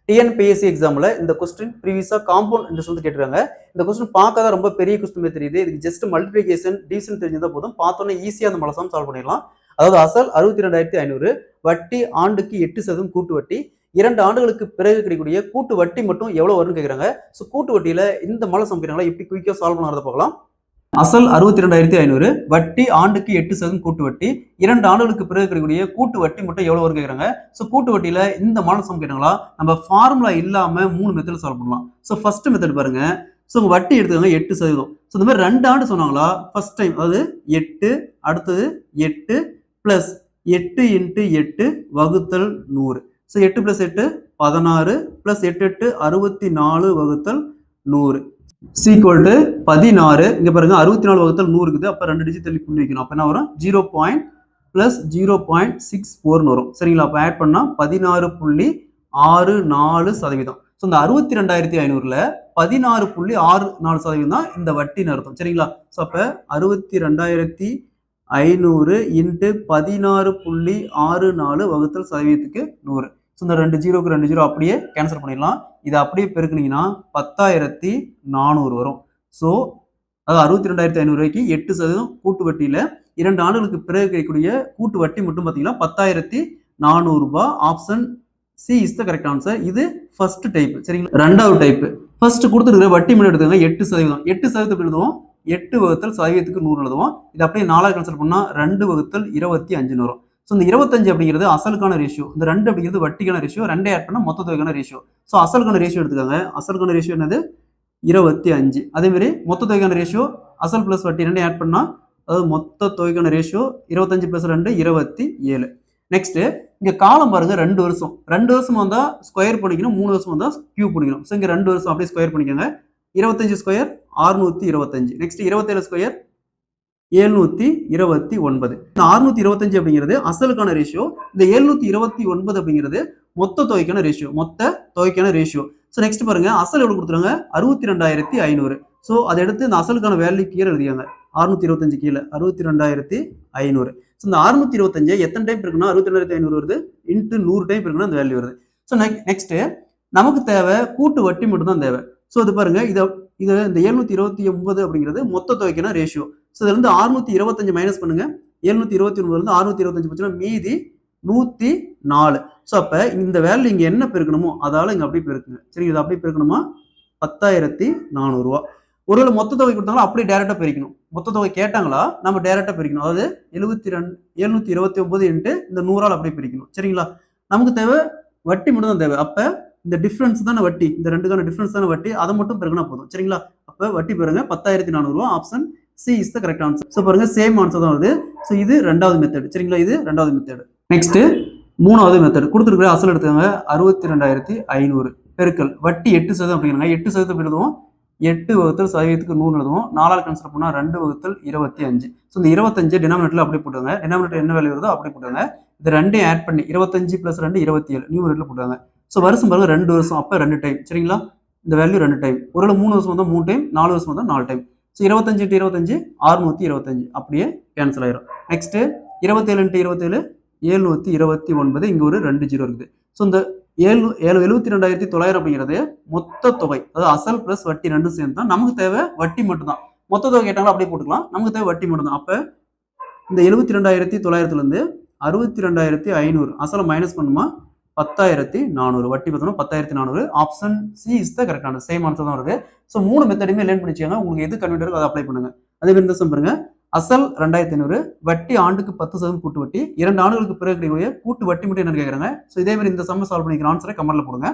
TNPSC எக்ஸாம்ல இந்த question ப்ரீவியஸா compound interest வந்து கேட்டிருக்காங்க. இந்த கொஸ்டின் பார்க்காத ரொம்ப பெரிய கொஸ்டின் மாதிரி தெரியுது. இதுக்கு ஜஸ்ட் மல்டிப்ளிகேஷன் டிவிஷன் தெரிஞ்சதா போதும். பார்த்தோன்னே ஈஸியா அந்த மலசம் சால்வ் பண்ணிடலாம். அதாவது அசல் 62,500, வட்டி ஆண்டுக்கு 8% கூட்டு வட்டி, 2 ஆண்டுகளுக்கு பிறகு கிடைக்கக்கூடிய கூட்டு வட்டி மட்டும் எவ்வளவு வரும்னு கேட்கறாங்க. ஸோ கூட்டு வட்டியில இந்த மலசம் கேட்டாங்களா எப்படி குயிக்கா சால்வ் பண்ணுறத பார்க்கலாம். அசல் 62,500, வட்டி ஆண்டுக்கு 8% கூட்டு வட்டி, 2 ஆண்டுகளுக்கு பிறகு கிடைக்கக்கூடிய கூட்டு வட்டி மட்டும் எவ்வளவு வரும் கேட்கறாங்க. ஸோ கூட்டு வட்டியில இந்த மாடல் சம் கேட்டாங்களா நம்ம ஃபார்முலா இல்லாம 3 மெத்தட் சால்வ் பண்ணலாம். ஸோ ஃபர்ஸ்ட் மெத்தட் பாருங்க. ஸோ உங்க வட்டி எடுத்துக்கோங்க 8%. ஸோ இந்த மாதிரி 2 ஆண்டு சொன்னாங்களா ஃபர்ஸ்ட் டைம், அதாவது 8, அடுத்தது 8 பிளஸ் 8 × 8 வகுத்தல் 100. ஸோ 8 + 8 16 பிளஸ் 8 × 8 64 வகுத்தல் 100 ஈக்குவல் டு 16. இங்க பாருங்க 64 வகுத்தல் 100 இருக்குது. அப்ப 2 டிஜிட் தள்ளி புள்ளி வைக்கணும். அப்ப என்ன வரும் 0. + 0.64 வரும். சரிங்களா? அப்ப ஆட் பண்ணா 16.64%. ஸோ இந்த 62,500ல 16.64% தான் இந்த வட்டின்னு அர்த்தம். சரிங்களா? ஸோ அப்ப 62,500 × 16.64 வகுத்தல் சதவீதத்துக்கு 100. ஸோ இந்த 2 ஜீரோக்கு 2 ஜீரோ அப்படியே கேன்சல் பண்ணிடலாம். இதை அப்படியே பெருக்குனீங்கன்னா 10,400 வரும். ஸோ அதாவது 62,500 8% கூட்டு வட்டியில 2 ஆண்டுகளுக்கு பிறகு கிடைக்கக்கூடிய கூட்டு வட்டி மட்டும் பார்த்தீங்கன்னா 10,400 ரூபாய். Option C is the correct answer. இது ஃபர்ஸ்ட் டைப். சரிங்களா? ரெண்டாவது டைப். ஃபர்ஸ்ட் கொடுத்துருக்கிற வட்டி மட்டும் எடுத்துங்க 8%. 8% எழுதுவோம். 8 வகுத்தல் சதவீதத்துக்கு 100 எழுதுவோம். இது அப்படியே 4 கேன்சல் பண்ணா 2 வகுத்தல் 25 வரும். ஸோ இந்த 25 அப்படிங்கிறது அசலுக்கான ரேஷியோ, இந்த 2 அப்படிங்கிறது வட்டிக்கான ரேஷியோ, 2 ஆட் பண்ணா மொத்த தொகைக்கான ரேஷியோ. ஸோ அசலுக்கான ரேஷியோ எடுத்துக்காங்க. அசலுக்கான ரேஷியோ என்னது 25. அதே மாதிரி மொத்த தொகைக்கான ரேஷியோ அசல் பிளஸ் வட்டி 2 ஆட் பண்ணா அதாவது மொத்த தொகைக்கான ரேஷியோ 25 + 2 27. நெக்ஸ்ட் இங்க காலம் பாருங்க 2 வருஷம். 2 வருஷம் வந்தா ஸ்கொயர் பண்ணிக்கணும், 3 வருஷம் வந்தா கியூப் பண்ணிக்கணும். ஸோ இங்க 2 வருஷம் அப்படியே ஸ்கொயர் பண்ணிக்கோங்க. 25 ஸ்கொயர் 625. Next 27 square 729. இந்த 625 அப்படிங்கிறது அசலுக்கான ரேஷியோ, இந்த 729 அப்படிங்கிறது மொத்த தொகைக்கான ரேஷியோ, மொத்த தொகைக்கான ரேஷியோ. ஸோ நெக்ஸ்ட் பாருங்க அசல் எவ்வளவு கொடுத்துருங்க 62,500. ஸோ அதை எடுத்து இந்த அசலுக்கான வேல்யூ கீழே எழுதியாங்க 625 கீழே 62,500. ஸோ இந்த 625 எத்தனை டைம் இருக்குன்னா 62,500 வருது இன்ட்டு 100 டைம் இருக்குன்னா அந்த வேல்யூ வருது. ஸோ நெக்ஸ்ட் நமக்கு தேவை கூட்டு வட்டி மட்டும் தான் தேவை. ஸோ இது பாருங்க இது இந்த 729 அப்படிங்கிறது மொத்த தொகைக்கான ரேஷியோ. ஸோ இதுல இருந்து 625 மைனஸ் பண்ணுங்க. 729 இருந்து 625 போச்சுன்னா மீதி 104. ஸோ அப்ப இந்த வேல்யூ இங்க என்ன பெருக்கணுமோ அதால இங்க அப்படியே பெருக்குங்க. சரி, இது அப்படியே பெருக்கணுமா 10,400 ரூபா. ஒருவேளை மொத்த தொகை கொடுத்தாங்களா அப்படியே டைரக்டா பெருக்கணும். மொத்த தொகை கேட்டாங்களா நம்ம டைரக்டா பெருக்கணும். அதாவது 729 இன்ட்டு இந்த 100ஆல் அப்படியே பிரிக்கணும். சரிங்களா? நமக்கு தேவை வட்டி மட்டும் தான் தேவை. அப்ப இந்த டிஃபரன்ஸ் தானே வட்டி, இந்த ரெண்டுக்கான டிஃபரன்ஸ் தானே வட்டி, அதை மட்டும் பெருக்கினா போதும். சரிங்களா? அப்ப வட்டி பாருங்க 10,400 ரூபா. Option C is the correct answer. So பாருங்க சேம் ஆன்சர் தான் வருது. ஸோ இது ரெண்டாவது மெத்தட். சரிங்களா? இது ரெண்டாவது மெத்தட். நெக்ஸ்ட் மூணாவது மெத்தட் கொடுத்துருக்கிற அசல் எடுத்துக்காங்க 62,500 பெருக்கல் வட்டி 8% அப்படிங்கிறாங்க. 8% எழுதுவோம். 8 வகுத்தல் சதவீதத்துக்கு 100 எழுதுவோம். 4ஆல் கேன்சல் பண்ணா 2 வகுத்தல் 25. ஸோ இந்த 25 டினாமினேட்டர்ல அப்படியே போட்டுவாங்க. டினாமினேட்டர் என்ன வேல்யூ வருதோ அப்படியே போட்டுவாங்க. இது ரெண்டையும் ஆட் பண்ணி 25 + 2 27 நியூமரேட்டர்ல போட்டுவாங்க. ஸோ வருஷம் பாருங்க 2 வருஷம், அப்ப 2 டைம். சரிங்களா? இந்த வேல்யூ 2 டைம். ஒருவேளை 3 வருஷம் வந்தா 3 டைம், 4 வருஷம் வந்தா 4 டைம். ஸோ 25 × 25 625 அப்படியே கேன்சல் ஆயிரும். நெக்ஸ்ட் 27 × 27 729. இங்க ஒரு 2 ஜீரோ இருக்குது. ஸோ இந்த 72,900 அப்படிங்கிறது மொத்த தொகை, அதாவது அசல் பிளஸ் வட்டி ரெண்டும் சேர்ந்து தான். நமக்கு தேவை வட்டி மட்டும் தான். மொத்த தொகை கேட்டாலும் அப்படியே போட்டுக்கலாம். நமக்கு தேவை வட்டி மட்டும் தான். அப்ப இந்த 72,900 இருந்து 62,500 அசலை மைனஸ் பண்ணுமா 10,400. வட்டி பார்த்தோம்னா 10,400. Option C is the correct answer. Same answer தான் வருது. ஸோ 3 மெத்தடுமே லேர்ன் பண்ணிச்சுங்க. உங்களுக்கு எது கன்வீனியன்ட் இருக்கோ அதை அப்ளை பண்ணுங்க. அதே மாதிரி இந்த சம் பாருங்க. அசல் 2,500, வட்டி ஆண்டுக்கு 10% கூட்டு வட்டி, 2 ஆண்டுகளுக்கு பிறகு கூட்டு வட்டி மட்டும் என்னன்னு கேட்கறாங்க. ஸோ இதே மாதிரி இந்த சம் சால்வ் பண்ணிக்கிற ஆன்சரை கமெண்ட்ல போடுங்க.